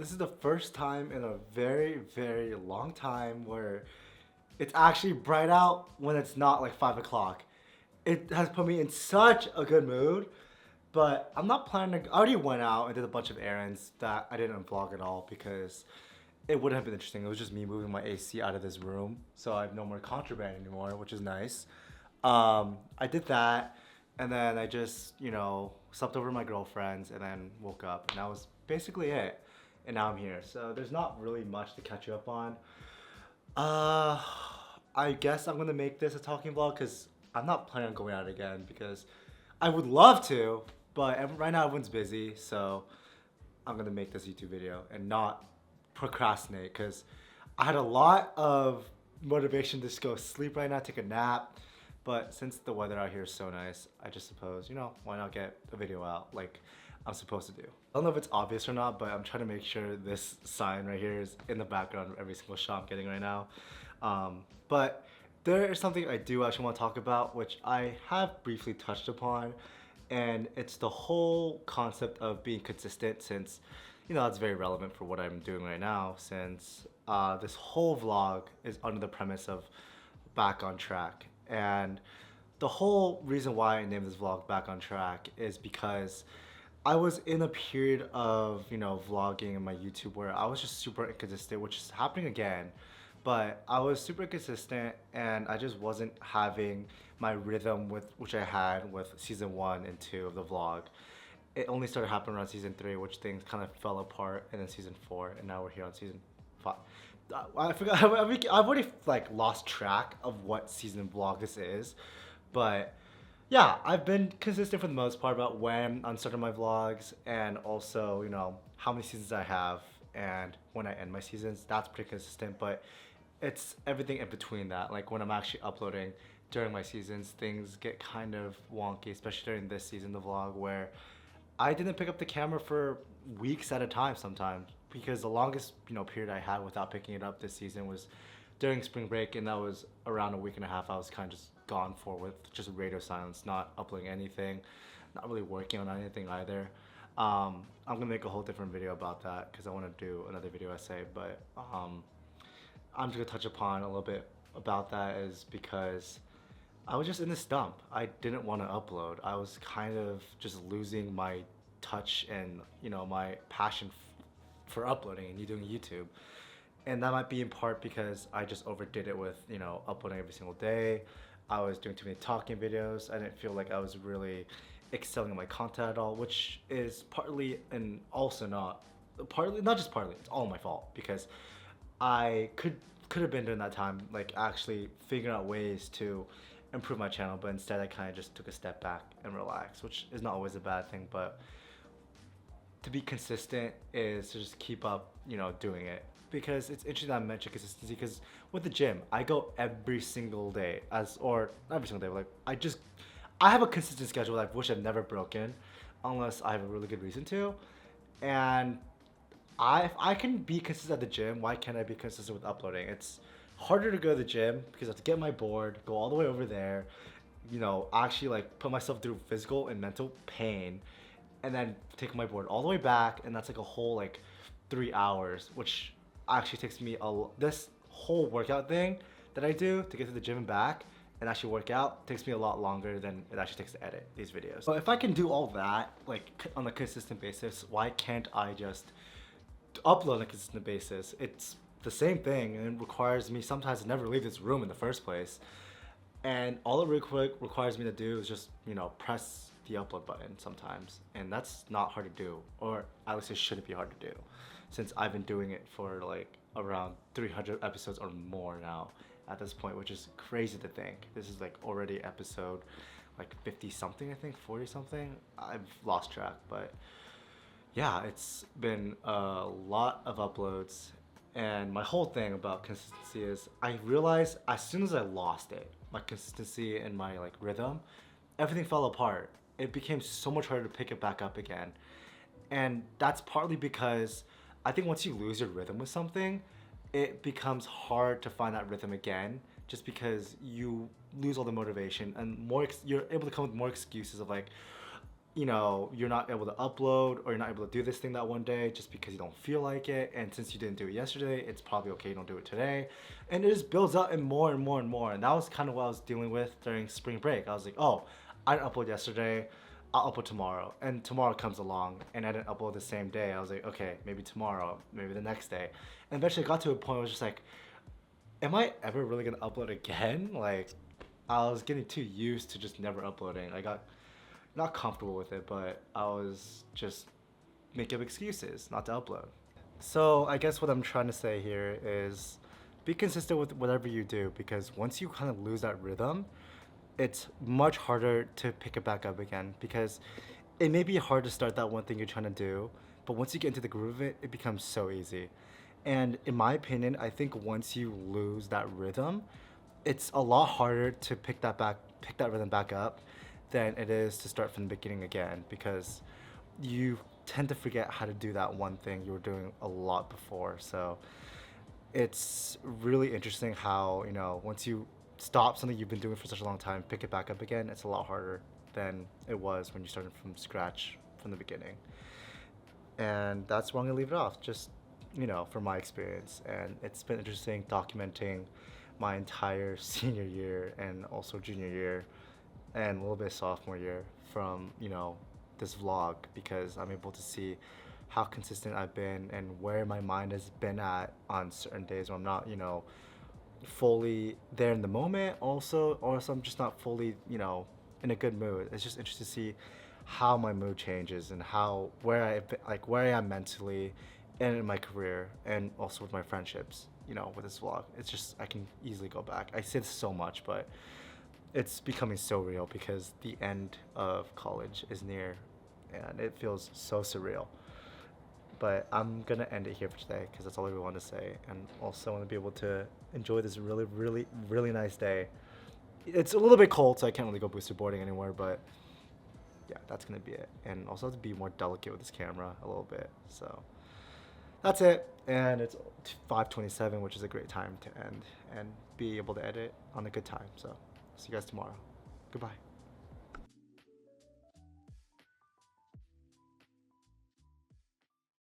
this is the first time in a very, very long time where it's actually bright out when it's not like 5 o'clock. It has put me in such a good mood, but I'm not planning to. I already went out and did a bunch of errands that I didn't vlog at all because it wouldn't have been interesting. It was just me moving my AC out of this room, so I have no more contraband anymore, which is nice. I did that, and then I just, slept over my girlfriend's and then woke up, and that was basically it. And now I'm here, so there's not really much to catch you up on. Uh, I guess I'm gonna make this a talking vlog because I'm not planning on going out again because I would love to, but right now everyone's busy, so I'm gonna make this YouTube video and not procrastinate because I had a lot of motivation to just go sleep right now, take a nap. But since the weather out here is so nice, I just suppose, why not get a video out like I'm supposed to do. I don't know if it's obvious or not, but I'm trying to make sure this sign right here is in the background of every single shot I'm getting right now. But there is something I do actually want to talk about, which I have briefly touched upon, and it's the whole concept of being consistent since, that's very relevant for what I'm doing right now since this whole vlog is under the premise of back on track. And the whole reason why I named this vlog Back on Track is because I was in a period of, vlogging in my YouTube where I was just super inconsistent, which is happening again. But I was super consistent and I just wasn't having my rhythm which I had with season 1 and 2 of the vlog. It only started happening around season 3, which things kind of fell apart, and then season 4, and now we're here on season 5. I forgot. I've already lost track of what season vlog this is, but yeah, I've been consistent for the most part about when I'm starting my vlogs and also how many seasons I have and when I end my seasons. That's pretty consistent, but it's everything in between that. Like when I'm actually uploading during my seasons, things get kind of wonky, especially during this season, the vlog, where I didn't pick up the camera for weeks at a time sometimes because the longest period I had without picking it up this season was during spring break, and that was around a week and a half. I was kind of just gone for with just radio silence, not uploading anything, not really working on anything either. I'm gonna make a whole different video about that because I want to do another video essay, but I'm just gonna touch upon a little bit about that is because I was just in this dump. I didn't want to upload. I was kind of just losing my touch and my passion for uploading and doing YouTube. And that might be in part because I just overdid it with uploading every single day. I was doing too many talking videos. I didn't feel like I was really excelling in my content at all, which is partly and also not just partly. It's all my fault because I could have been during that time actually figuring out ways to improve my channel, but instead I kind of just took a step back and relaxed, which is not always a bad thing, but to be consistent is to just keep up, doing it. Because it's interesting that I mentioned consistency because with the gym, I go every single day or not every single day, but I have a consistent schedule that I wish I've never broken unless I have a really good reason to. And if I can be consistent at the gym, why can't I be consistent with uploading? It's harder to go to the gym because I have to get my board, go all the way over there, actually put myself through physical and mental pain, and then take my board all the way back, and that's a whole 3 hours, which actually takes me this whole workout thing that I do to get to the gym and back and actually work out takes me a lot longer than it actually takes to edit these videos. So if I can do all that on a consistent basis, why can't I just upload on a consistent basis? It's the same thing, and it requires me sometimes to never leave this room in the first place. And all it requires me to do is just, press the upload button sometimes. And that's not hard to do, or at least it shouldn't be hard to do, since I've been doing it for around 300 episodes or more now at this point, which is crazy to think. This is already episode 50 something, I think, 40 something. I've lost track, but yeah, it's been a lot of uploads. And my whole thing about consistency is I realized as soon as I lost it, my consistency and my rhythm, everything fell apart. It became so much harder to pick it back up again. And that's partly because I think once you lose your rhythm with something, it becomes hard to find that rhythm again just because you lose all the motivation and you're able to come with more excuses of you know, you're not able to upload or you're not able to do this thing that one day just because you don't feel like it. And since you didn't do it yesterday, it's probably okay you don't do it today. And it just builds up and more and more and more. And that was kind of what I was dealing with during spring break. I was like, oh, I didn't upload yesterday. I'll upload tomorrow. And tomorrow comes along and I didn't upload the same day. I was like, okay, maybe tomorrow, maybe the next day. And eventually I got to a point where I was just like, am I ever really gonna upload again? Like, I was getting too used to just never uploading. I got not comfortable with it, but I was just making up excuses not to upload. So I guess what I'm trying to say here is be consistent with whatever you do, because once you kind of lose that rhythm, it's much harder to pick it back up again, because it may be hard to start that one thing you're trying to do, but once you get into the groove of it, it becomes so easy. And in my opinion, I think once you lose that rhythm, it's a lot harder to pick that rhythm back up than it is to start from the beginning again, because you tend to forget how to do that one thing you were doing a lot before. So it's really interesting how, you know, once you stop something you've been doing for such a long time, pick it back up again, it's a lot harder than it was when you started from scratch from the beginning. And that's where I'm gonna leave it off, just, you know, from my experience. And it's been interesting documenting my entire senior year and also junior year and a little bit of sophomore year from, you know, this vlog, because I'm able to see how consistent I've been and where my mind has been at on certain days where I'm not, you know, fully there in the moment, also I'm just not fully, you know, in a good mood. It's just interesting to see how my mood changes and how where I am mentally and in my career and also with my friendships, you know, with this vlog. It's just I can easily go back. I say this so much, but it's becoming so real because the end of college is near and it feels so surreal. But I'm gonna end it here for today because that's all I really want to say. And also, I want to be able to enjoy this really, really, really nice day. It's a little bit cold, so I can't really go booster boarding anywhere, but yeah, that's gonna be it. And also have to be more delicate with this camera a little bit. So that's it. And it's 5:27, which is a great time to end and be able to edit on a good time. So see you guys tomorrow. Goodbye.